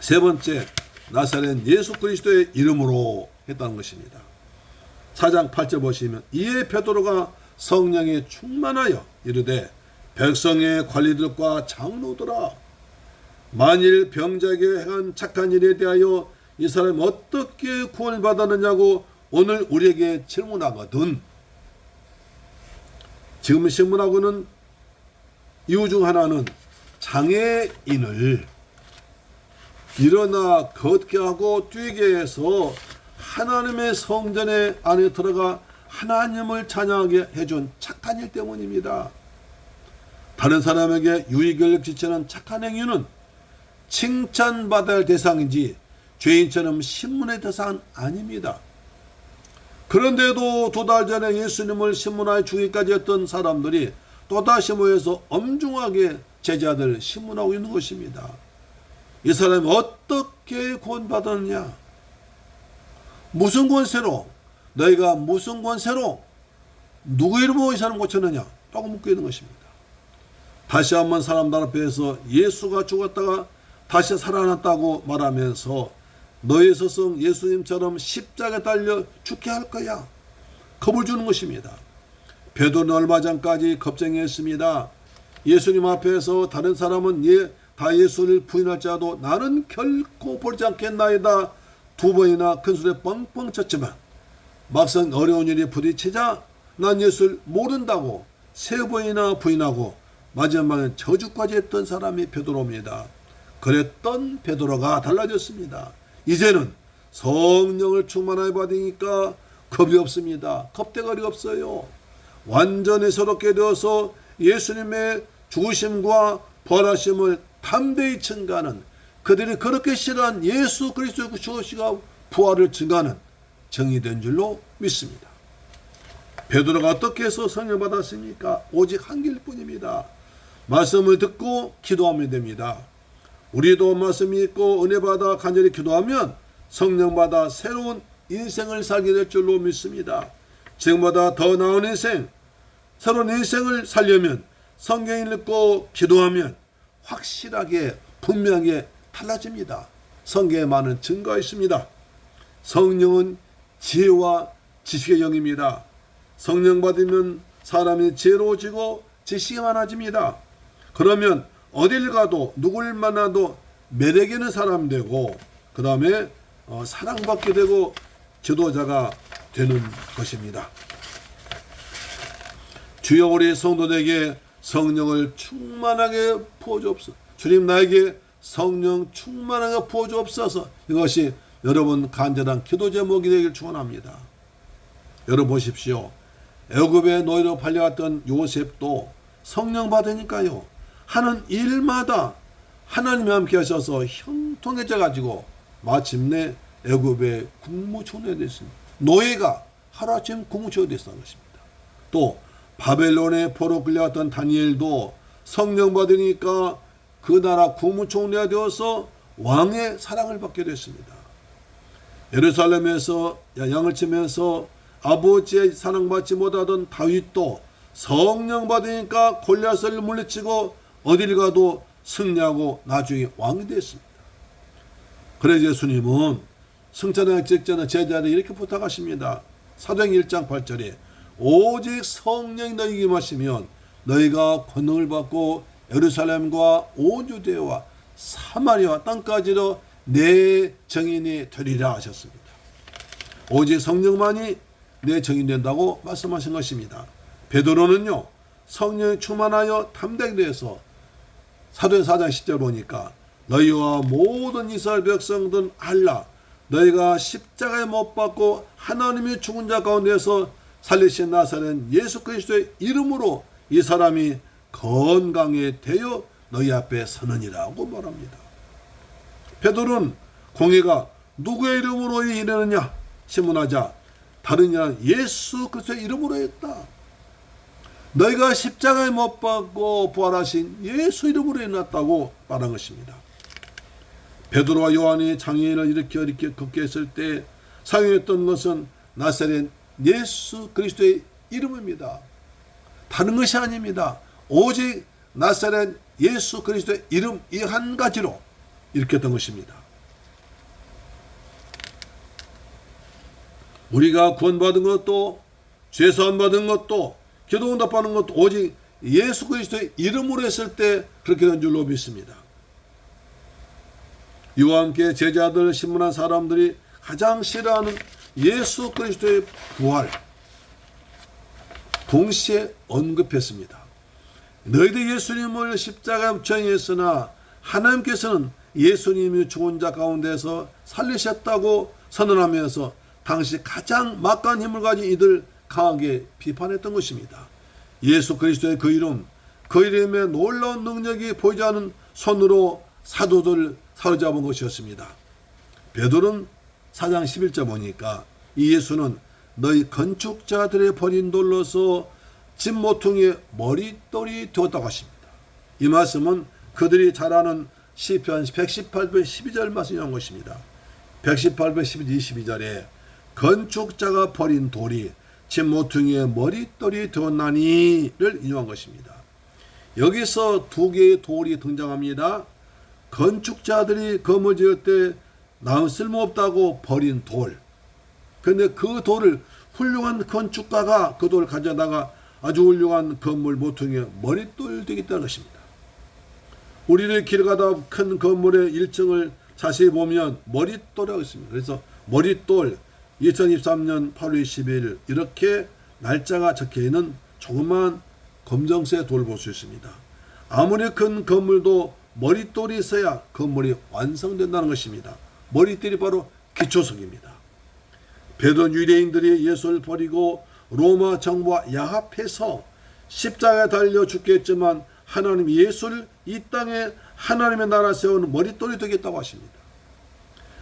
세 번째, 나사렛 예수 그리스도의 이름으로 했다는 것입니다. 4장 8절 보시면 이에 베드로가 성령에 충만하여 이르되 백성의 관리들과 장로들아 만일 병자에게 행한 착한 일에 대하여 이 사람이 어떻게 구원을 받았느냐고 오늘 우리에게 질문하거든. 지금 질문하고는 이유 중 하나는 장애인을 일어나 걷게 하고 뛰게 해서 하나님의 성전에 안에 들어가 하나님을 찬양하게 해준 착한 일 때문입니다. 다른 사람에게 유익을 끼치는 착한 행위는 칭찬받아야 할 대상이지 죄인처럼 신문의 대상은 아닙니다. 그런데도 2달 전에 예수님을 신문하여 죽이기까지 했던 사람들이 또다시 모여서 엄중하게 제자들을 신문하고 있는 것입니다. 이 사람이 어떻게 구원받았느냐? 무슨 권세로? 너희가 무슨 권세로? 누구 이름으로 이 사람 고쳤느냐? 라고 묻고 있는 것입니다. 다시 한번 사람들 앞에서 예수가 죽었다가 다시 살아났다고 말하면서 너의 스승 예수님처럼 십자가에 달려 죽게 할 거야. 겁을 주는 것입니다. 베드로는 얼마 전까지 겁쟁이했습니다. 예수님 앞에서 다른 사람은 다 예수를 부인할지라도 나는 결코 버리지 않겠나이다. 2번이나 큰 소리에 뻥뻥 쳤지만 막상 어려운 일이 부딪히자 난 예수를 모른다고 3번이나 부인하고 마지막엔 저주까지 했던 사람이 베드로입니다. 그랬던 베드로가 달라졌습니다. 이제는 성령을 충만하게 받으니까 겁이 없습니다. 겁대가리 없어요. 완전히 새롭게 되어서 예수님의 죽으심과 부활하심을 담대히 증가하는, 그들이 그렇게 싫어한 예수 그리스도의 죽으심과 부활을 증가하는 정의된 줄로 믿습니다. 베드로가 어떻게 해서 성령 받았습니까? 오직 한 길뿐입니다. 말씀을 듣고 기도하면 됩니다. 우리도 말씀이 있고 은혜 받아 간절히 기도하면 성령 받아 새로운 인생을 살게 될 줄로 믿습니다. 지금보다 더 나은 인생, 새로운 인생을 살려면 성경 읽고 기도하면 확실하게 분명하게 달라집니다. 성경에 많은 증거가 있습니다. 성령은 지혜와 지식의 영입니다. 성령 받으면 사람이 지혜로워지고 지식이 많아집니다. 그러면 어딜 가도 누굴 만나도 매력 있는 사람 되고 그 다음에 사랑받게 되고 지도자가 되는 것입니다. 주여 우리 성도들에게 성령을 충만하게 부어주옵소서. 주님 나에게 성령 충만하게 부어주옵소서. 이것이 여러분 간절한 기도 제목이 되길 축원합니다. 여러분 보십시오. 애굽의 노예로 팔려갔던 요셉도 성령 받으니까요. 하는 일마다 하나님이 함께 하셔서 형통해져 가지고 마침내 애굽의 국무총리가 됐습니다. 노예가 하루아침 국무총리가 됐다는 것입니다. 또 바벨론의 포로 끌려갔던 다니엘도 성령 받으니까 그 나라 국무총리가 되어서 왕의 사랑을 받게 됐습니다. 예루살렘에서 양을 치면서 아버지의 사랑받지 못하던 다윗도 성령 받으니까 골리앗을 물리치고 어딜 가도 승리하고 나중에 왕이 됐습니다. 그래서 예수님은 승천하기 직전에 제자들이 이렇게 부탁하십니다. 사도행 1장 8절에 오직 성령이 너희에게 임하시면 너희가 권능을 받고 예루살렘과 온 유대와 사마리아 땅까지도 내 증인이 되리라 하셨습니다. 오직 성령만이 내 증인이 된다고 말씀하신 것입니다. 베드로는요 성령이 충만하여 담대하게 되어서 사도행 4장 10절 보니까 너희와 모든 이스라엘 백성들은 알라 너희가 십자가에 못 박고 하나님의 죽은 자 가운데서 살리신 나사렛 예수 그리스도의 이름으로 이 사람이 건강에 되어 너희 앞에 서느니라고 말합니다. 베드로는 공회가 누구의 이름으로 이르느냐 신문하자 다른 이란 예수 그리스도의 이름으로 했다. 너희가 십자가에 못 박고 부활하신 예수 이름으로 일어났다고 말한 것입니다. 베드로와 요한이 장애인을 이렇게 걷게 했을 때 사용했던 것은 나사렛 예수 그리스도의 이름입니다. 다른 것이 아닙니다. 오직 나사렛 예수 그리스도의 이름 이 한 가지로 이렇게 했던 것입니다. 우리가 구원받은 것도 죄사함 받은 것도 기도 응답받는 것도 오직 예수 그리스도의 이름으로 했을 때 그렇게 된 줄로 믿습니다. 이와 함께 제자들 신문한 사람들이 가장 싫어하는 예수 그리스도의 부활 동시에 언급했습니다. 너희들 예수님을 십자가에 묻혀있으나 하나님께서는 예수님이 죽은 자 가운데서 살리셨다고 선언하면서 당시 가장 막강한 힘을 가진 이들 강하게 비판했던 것입니다. 예수 그리스도의 그 이름, 그 이름의 놀라운 능력이 보이지 않는 손으로 사도들 사로잡은 것이었습니다. 베드로는 4장 11절 보니까 이 예수는 너희 건축자들의 버린 돌로서 집 모퉁이의 머릿돌이 되었다고 하십니다. 이 말씀은 그들이 잘 아는 시편 118편 12절 말씀이란 것입니다. 118편 12절에 건축자가 버린 돌이 집 모퉁이의 머릿돌이 되었나니를 인용한 것입니다. 여기서 두 개의 돌이 등장합니다. 건축자들이 건물 지을 때 남 쓸모없다고 버린 돌. 그런데 그 돌을 훌륭한 건축가가 그 돌을 가져다가 아주 훌륭한 건물 모퉁이의 머릿돌 되겠다는 것입니다. 우리를 길 가다 큰 건물의 1층을 자세히 보면 머릿돌이라고 있습니다. 그래서 머릿돌 2023년 8월 20일 이렇게 날짜가 적혀있는 조그만 검정색 돌을 볼 수 있습니다. 아무리 큰 건물도 머릿돌이 있어야 건물이 완성된다는 것입니다. 머릿돌이 바로 기초석입니다. 베드로 유대인들이 예수를 버리고 로마 정부와 야합해서 십자가에 달려 죽겠지만 하나님 예수를 이 땅에 하나님의 나라 세우는 머릿돌이 되겠다고 하십니다.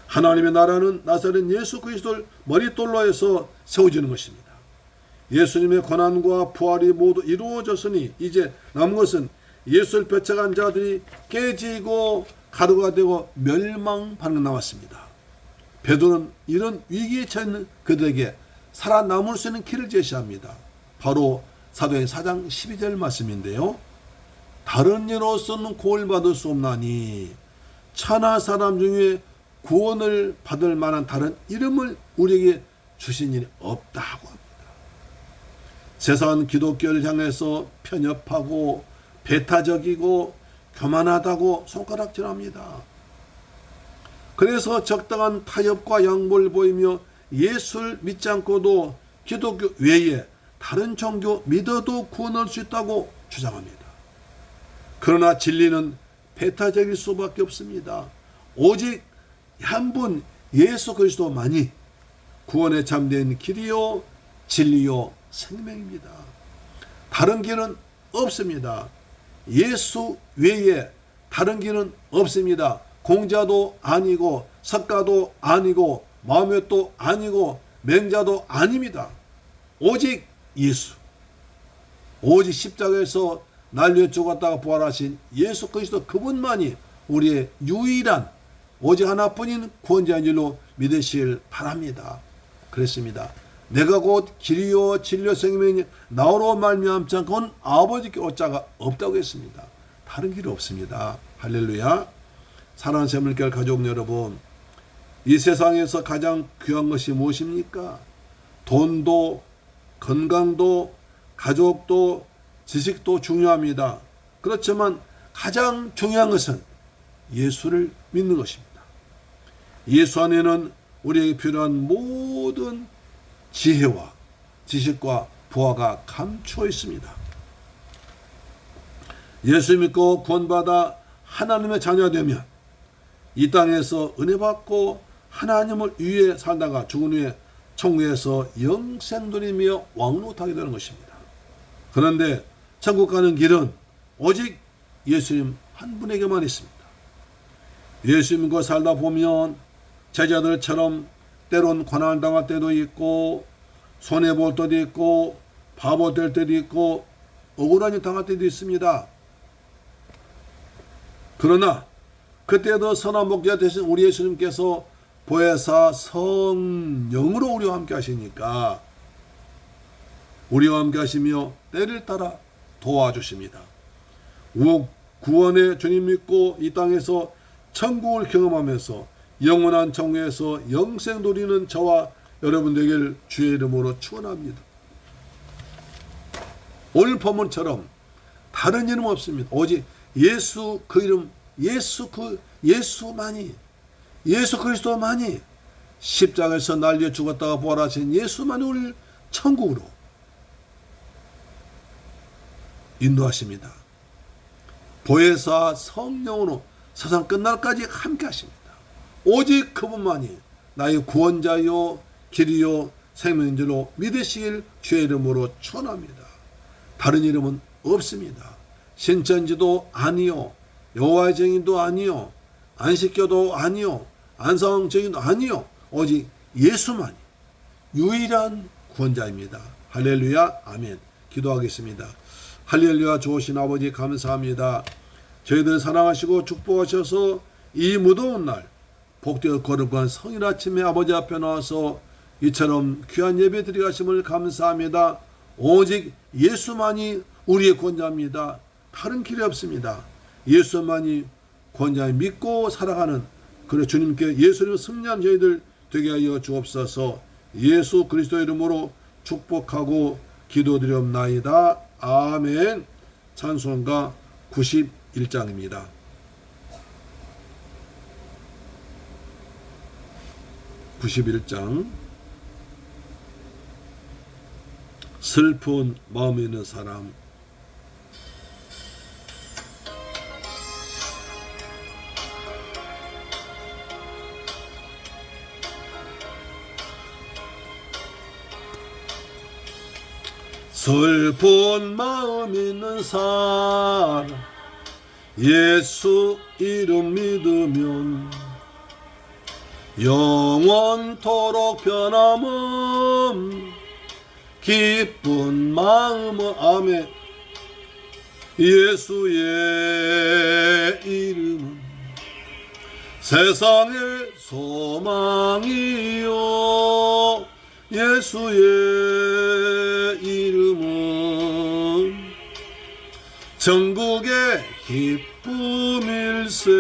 하나님의 나라는 나사렛 예수 그리스도를 머릿돌로 해서 세워지는 것입니다. 예수님의 고난과 부활이 모두 이루어졌으니 이제 남은 것은 예수를 뺏어간 자들이 깨지고 가루가 되고 멸망하는 것 남았습니다. 베드로는 이런 위기에 처한 그들에게 살아남을 수 있는 길을 제시합니다. 바로 사도행 4장 12절 말씀인데요. 다른 일로서는 구원을 받을 수 없나니 천하 사람 중에 구원을 받을 만한 다른 이름을 우리에게 주신 일이 없다고 합니다. 세상 기독교를 향해서 편협하고 배타적이고 교만하다고 손가락질합니다. 그래서 적당한 타협과 양보를 보이며 예수를 믿지 않고도 기독교 외에 다른 종교 믿어도 구원할 수 있다고 주장합니다. 그러나 진리는 배타적일 수밖에 없습니다. 오직 한 분 예수 그리스도만이 구원에 참된 길이요 진리요 생명입니다. 다른 길은 없습니다. 예수 외에 다른 길은 없습니다. 공자도 아니고 석가도 아니고 마음에도 아니고 맹자도 아닙니다. 오직 예수, 오직 십자가에서 날려 죽었다가 부활하신 예수 그리스도 그분만이 우리의 유일한 오직 하나뿐인 구원자인 줄로 믿으시길 바랍니다. 그랬습니다. 내가 곧 길이요 진리요 생명이니 나로 말미암지 않고는 아버지께 올 자가 없다고 했습니다. 다른 길이 없습니다. 할렐루야. 사랑하는 새물결 가족 여러분, 이 세상에서 가장 귀한 것이 무엇입니까? 돈도 건강도 가족도 지식도 중요합니다. 그렇지만 가장 중요한 것은 예수를 믿는 것입니다. 예수 안에는 우리에게 필요한 모든 지혜와 지식과 부하가 감추어 있습니다. 예수 믿고 구원받아 하나님의 자녀되면 이 땅에서 은혜 받고 하나님을 위해 살다가 죽은 후에 천국에서 영생 누리며 왕노하게 되는 것입니다. 그런데 천국 가는 길은 오직 예수님 한 분에게만 있습니다. 예수 믿고 살다 보면 제자들처럼 때론 고난을 당할 때도 있고 손해볼 때도 있고 바보 될 때도 있고 억울한 일 당할 때도 있습니다. 그러나 그때도 선한 목자 되신 우리 예수님께서 보혜사 성령으로 우리와 함께 하시니까 우리와 함께 하시며 때를 따라 도와주십니다. 구원의 주님 믿고 이 땅에서 천국을 경험하면서 영원한 천국에서 영생 누리는 저와 여러분 되길 주의 이름으로 축원합니다. 오늘 본문처럼 다른 이름 없습니다. 오직 예수 그 이름 예수만이 예수 그리스도만이 십자가에서 날려 죽었다가 부활하신 예수만이 우리를 천국으로 인도하십니다. 보혜사 성령으로 세상 끝날까지 함께 하십니다. 오직 그분만이 나의 구원자요 길이요 생명인 줄로 믿으시길 주의 이름으로 축원합니다. 다른 이름은 없습니다. 신천지도 아니요 여호와의 증인도 아니요 안식교도 아니요 안성 증인도 아니요 오직 예수만이 유일한 구원자입니다. 할렐루야 아멘. 기도하겠습니다. 할렐루야 좋으신 아버지 감사합니다. 저희들 사랑하시고 축복하셔서 이 무더운 날 복되어 거룩한 성일 아침에 아버지 앞에 나와서 이처럼 귀한 예배 드리게 하심을 감사합니다. 오직 예수만이 우리의 구원자입니다. 다른 길이 없습니다. 예수만이 구원자를 믿고 살아가는 그래 주님께 예수를 승리한 저희들 되게 하여 주옵소서. 예수 그리스도 이름으로 축복하고 기도드리옵나이다. 아멘. 찬송가 91장입니다. 슬픈 마음에 있는 사람. 슬픈 마음 있는 사람 예수 이름 믿으면 영원토록 변함은 기쁜 마음은 아멘. 예수의 이름은 세상의 소망이요 예수의 이름은 전국의 기쁨일세.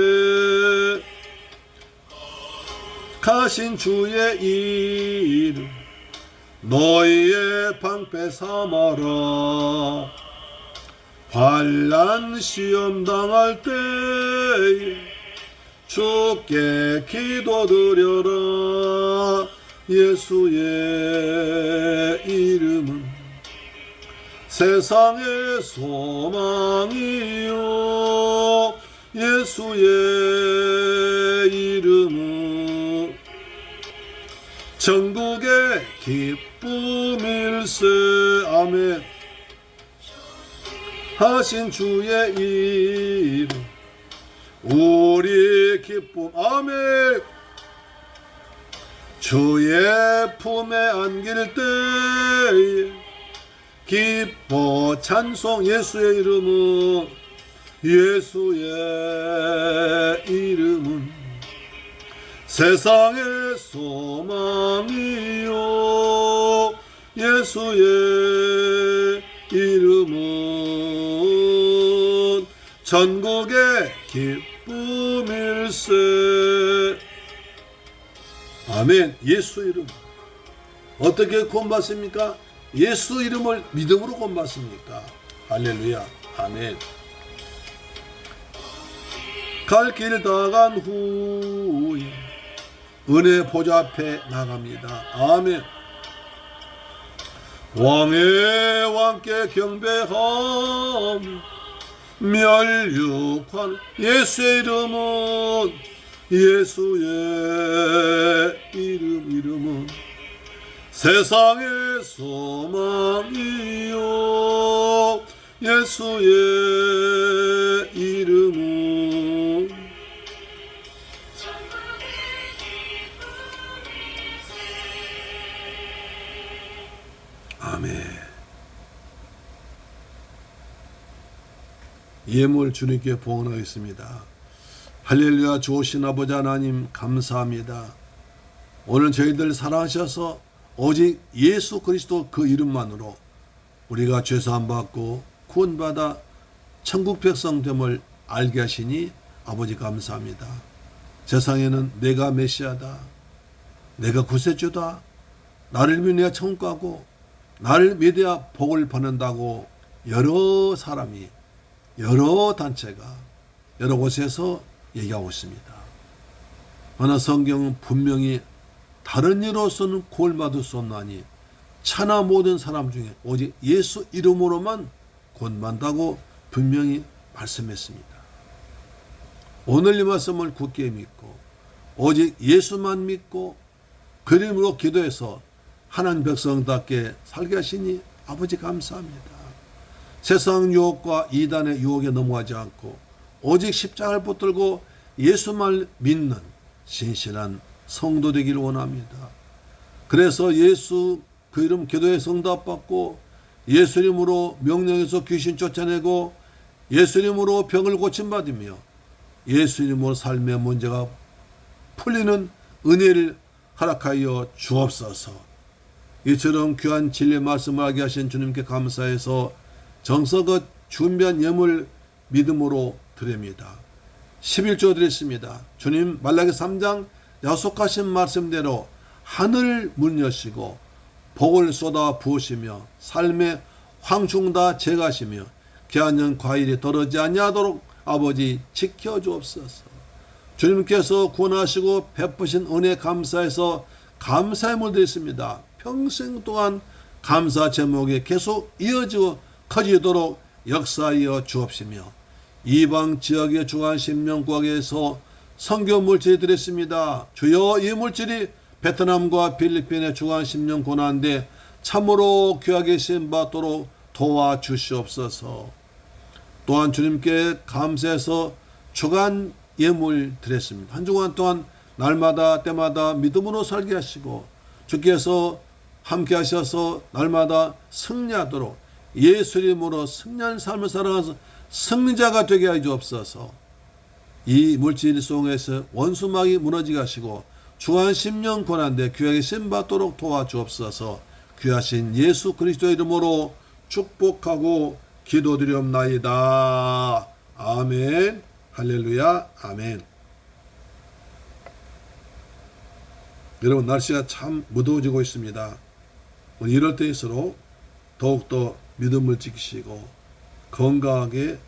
가신 주의 이름 너희의 방패 삼아라. 환난 시험 당할 때에 주께 기도드려라. 예수의 이름은 세상의 소망이요. 예수의 이름은 전국의 기쁨일세. 아멘. 하신 주의 이름 우리 기쁨. 아멘. 주의 품에 안길 때에 기뻐 찬송. 예수의 이름은 예수의 이름은 세상의 소망이요. 예수의 이름은 전국의 기쁨일세. 아멘. 예수 이름 어떻게 구원받습니까? 예수 이름을 믿음으로 구원받습니까? 할렐루야. 아멘. 갈 길 다 간 후에 은혜 보좌 앞에 나갑니다. 아멘. 왕의 왕께 경배함 멸육한 예수의 이름은 예수의 이름은 세상의 소망이요. 예수의 이름은 아멘. 예물 주님께 봉헌하겠습니다. 할렐루야. 좋으신 아버지 하나님 감사합니다. 오늘 저희들 사랑하셔서 오직 예수 그리스도 그 이름만으로 우리가 죄사함 받고 구원받아 천국 백성됨을 알게 하시니 아버지 감사합니다. 세상에는 내가 메시아다, 내가 구세주다, 나를 믿어야 천국 가고 나를 믿어야 복을 받는다고 여러 사람이 여러 단체가 여러 곳에서 얘기하고 있습니다. 그러나 성경은 분명히 다른 이로서는 구원받을 수 없나니 차나 모든 사람 중에 오직 예수 이름으로만 구원받는다고 분명히 말씀했습니다. 오늘 이 말씀을 굳게 믿고 오직 예수만 믿고 그 이름으로 기도해서 하나님 백성답게 살게 하시니 아버지 감사합니다. 세상 유혹과 이단의 유혹에 넘어가지 않고 오직 십자가를 붙들고 예수만 믿는 신실한 성도 되기를 원합니다. 그래서 예수 그 이름 기도에 응답받고 예수 이름으로 명령해서 귀신 쫓아내고 예수 이름으로 병을 고침받으며 예수 이름으로 삶의 문제가 풀리는 은혜를 허락하여 주옵소서. 이처럼 귀한 진리의 말씀을 하게 하신 주님께 감사해서 정성껏 준비한 예물 믿음으로 드립니다. 11조 드렸습니다. 주님 말라기 3장 약속하신 말씀대로 하늘 문 여시고 복을 쏟아 부으시며 삶의 황충 다 제거하시며 개한년 과일이 떨어지지 아니하도록 아버지 지켜주옵소서. 주님께서 구원하시고 베푸신 은혜 감사해서 감사의 물 드렸습니다. 평생 동안 감사 제목이 계속 이어지고 커지도록 역사하여 주옵시며 이방 지역의 중한 신명국에서 선교 물질이 드렸습니다. 주여 이 물질이 베트남과 필리핀의 중한 신명 고난데 참으로 귀하게 쓰임받도록 도와주시옵소서. 또한 주님께 감사해서 주간 예물 드렸습니다. 한 주간 동안 날마다 때마다 믿음으로 살게 하시고 주께서 함께 하셔서 날마다 승리하도록 예수 이름으로 승리하는 삶을 살아가서 승리자가 되게 하여 주옵소서. 이 물질 속에서 원수막이 무너지게 하시고 주한 10년 고난데 귀하게 쓰임받도록 도와주옵소서. 귀하신 예수 그리스도의 이름으로 축복하고 기도드리옵나이다. 아멘. 할렐루야. 아멘. 여러분, 날씨가 참 무더워지고 있습니다. 우리 이럴 때일수록 더욱더 믿음을 지키시고 건강하게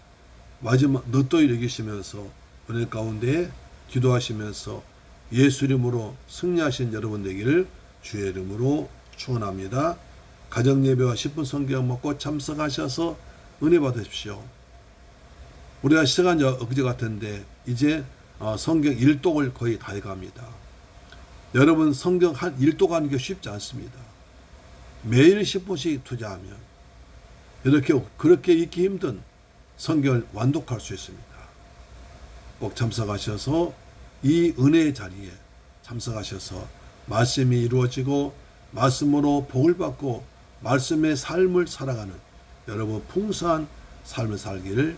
마지막 늦도를 이기시면서 은혜 가운데 기도하시면서 예수 이름으로 승리하신 여러분 되기를 주의 이름으로 축원합니다. 가정예배와 10분 성경 먹고 참석하셔서 은혜 받으십시오. 우리가 시작한 지 엊그제 같은데 이제 성경 일독을 거의 다 해갑니다. 여러분, 성경 한 일독 하는 게 쉽지 않습니다. 매일 10분씩 투자하면 그렇게 읽기 힘든 성경을 완독할 수 있습니다. 꼭 참석하셔서 이 은혜의 자리에 참석하셔서 말씀이 이루어지고 말씀으로 복을 받고 말씀의 삶을 살아가는 여러분 풍성한 삶을 살기를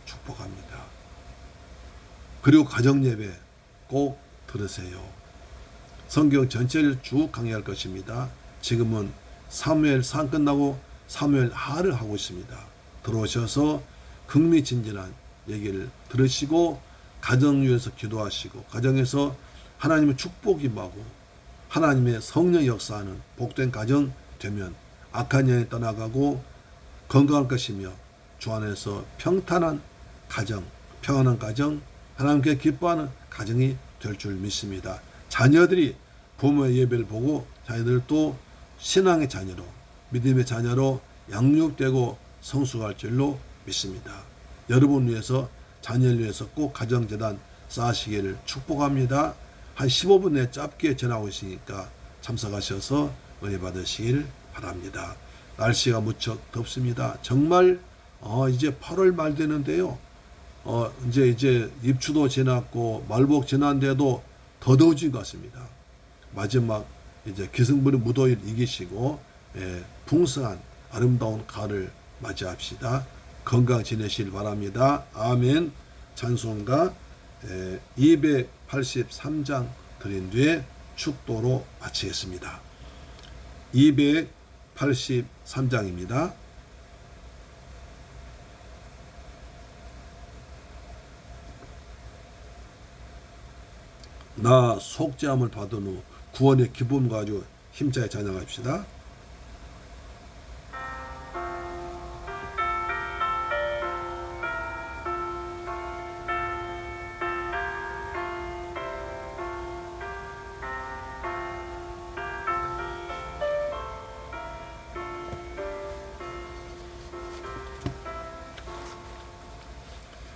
축복합니다. 그리고 가정예배 꼭 들으세요. 성경 전체를 쭉 강의할 것입니다. 지금은 사무엘 상 끝나고 사무엘 하를 하고 있습니다. 들어오셔서 흥미진진한 얘기를 들으시고 가정 위해서 기도하시고 가정에서 하나님의 축복이 임하고 하나님의 성령 역사하는 복된 가정 되면 악한 영이 떠나가고 건강할 것이며 주 안에서 평탄한 가정, 평안한 가정, 하나님께 기뻐하는 가정이 될 줄 믿습니다. 자녀들이 부모의 예배를 보고 자녀들도 신앙의 자녀로 믿음의 자녀로 양육되고 성숙할 줄로 믿습니다. 여러분 위해서 자녀를 위해서 꼭 가정재단 쌓으시기를 축복합니다. 한 15분 내에 짧게 전하고 있으니까 참석하셔서 은혜 받으시길 바랍니다. 날씨가 무척 덥습니다. 정말 이제 8월 말 되는데요. 이제 입추도 지났고 말복 지난데도 더 더워진 것 같습니다. 마지막 이제 기승부의 무더위를 이기시고 풍성한 아름다운 가을을 맞이합시다. 건강 지내시길 바랍니다. 아멘. 찬송가 283장 드린 뒤에 축도로 마치겠습니다. 283장입니다. 나 속죄함을 받은 후 구원의 기쁨 가지고 힘차게 찬양합시다.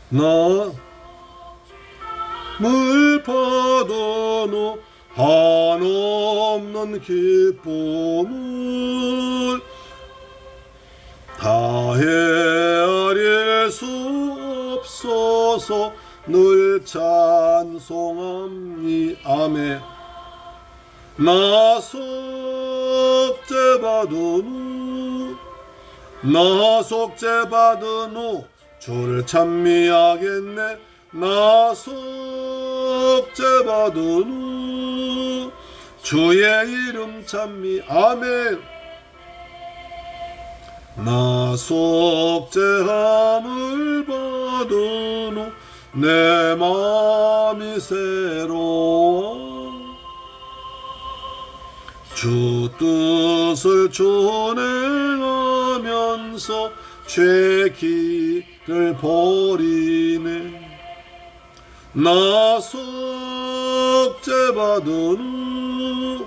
나 물 받은 후 한없는 기쁨을 다 헤아릴 수 없어서 늘 찬송함니 아멘. 나 속죄 받은 후 주를 찬미하겠네. 나 속죄 받은 후 주의 이름 찬미 아멘. 나 속죄함을 받은 후 내 마음이 새로워 주 뜻을 준행하면서 죄 길을 버리네. 나 속죄 받은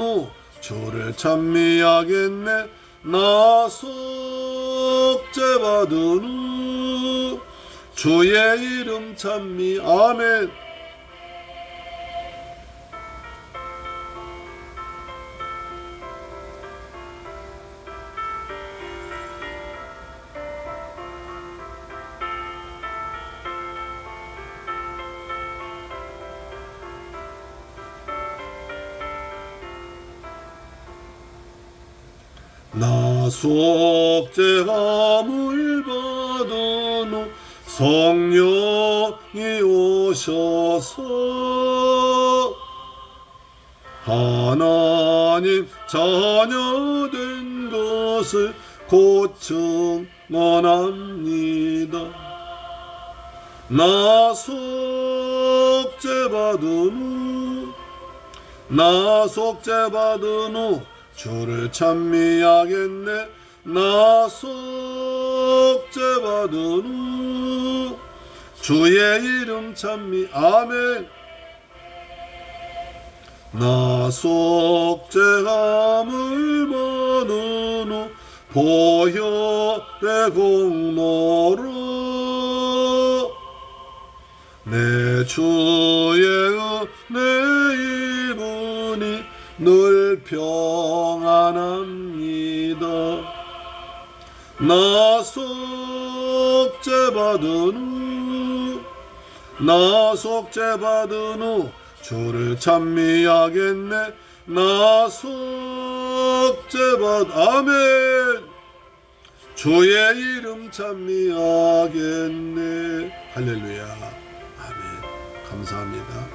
후 주를 찬미하겠네. 나 속죄 받은 후 주의 이름 찬미 아멘. 나 속죄함을 받은 후 성령이 오셔서 하나님 자녀 된 것을 곧 증언합니다. 나 속죄받은 후 주를 찬미하겠네. 나 속죄받은 후 주의 이름 찬미. 아멘. 나 속죄함을 받은 후 보혈의 공로로 내 주의 은혜 입으니 늘 평안합니다. 나 속죄받은 후 주를 찬미하겠네. 나 아멘. 주의 이름 찬미하겠네. 할렐루야. 아멘. 감사합니다.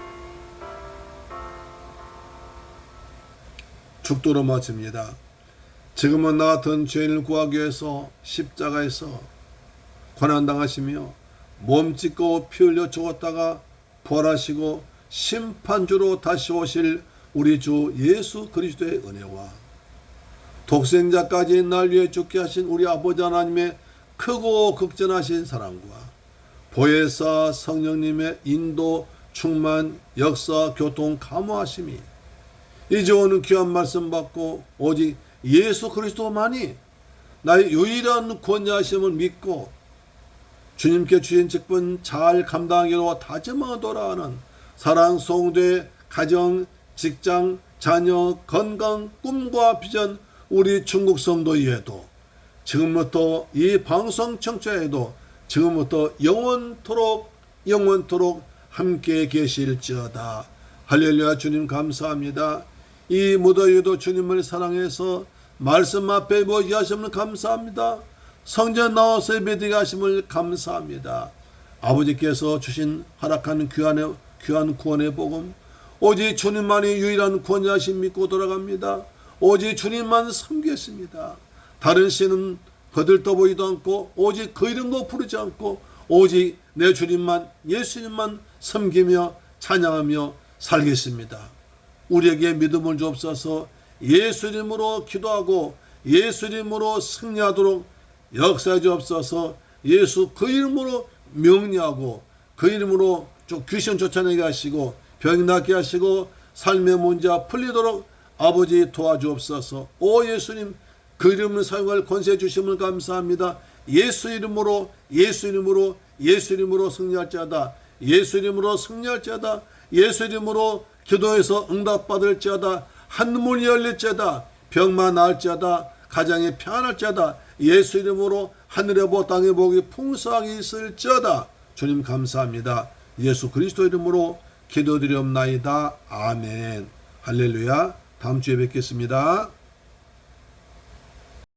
축도로 마칩니다. 지금은 나 같은 죄인을 구하기 위해서 십자가에서 고난당하시며 몸 찢고 피 흘려 죽었다가 부활하시고 심판주로 다시 오실 우리 주 예수 그리스도의 은혜와 독생자까지 날 위해 죽게 하신 우리 아버지 하나님의 크고 극전하신 사랑과 보혜사 성령님의 인도, 충만, 역사, 교통, 감화하심이 이제 오는 귀한 말씀 받고 오직 예수 그리스도만이 나의 유일한 권위하심을 믿고 주님께 주신 직분 잘 감당하기로 다짐하고 돌아가는 사랑, 성도의 가정, 직장, 자녀, 건강, 꿈과 비전 우리 중국 성도 이외에도 지금부터 이 방송 청취자에도 지금부터 영원토록 함께 계실지어다. 할렐루야. 주님 감사합니다. 이 무더위에도 주님을 사랑해서 말씀 앞에 모이게 하심을 감사합니다. 성전 나와서 예배드리게 하심을 감사합니다. 아버지께서 주신 허락하는 귀한 구원의 복음 오직 주님만이 유일한 권위하심 믿고 돌아갑니다. 오직 주님만 섬기겠습니다. 다른 신은 거들떠 보이도 않고 오직 그 이름도 부르지 않고 오직 내 주님만 예수님만 섬기며 찬양하며 살겠습니다. 우리에게 믿음을 주옵소서. 예수 이름으로 기도하고 예수 이름으로 승리하도록 역사해 주옵소서. 예수 그 이름으로 명리하고 그 이름으로 귀신 쫓아내게 하시고 병 낫게 하시고 삶의 문제가 풀리도록 아버지 도와주옵소서. 오 예수님 그 이름을 사용할 권세 주심을 감사합니다. 예수 이름으로 승리할 자다. 예수 이름으로 승리할 자다. 예수 이름으로 기도해서 응답받을 자다. 한문이 열릴 자다. 병만 나을 자다. 가정이 평안할 자다. 예수 이름으로 하늘의 복 땅의 복이 풍성하게 있을 자다. 주님 감사합니다. 예수 그리스도 이름으로 기도드리옵나이다. 아멘. 할렐루야. 다음 주에 뵙겠습니다.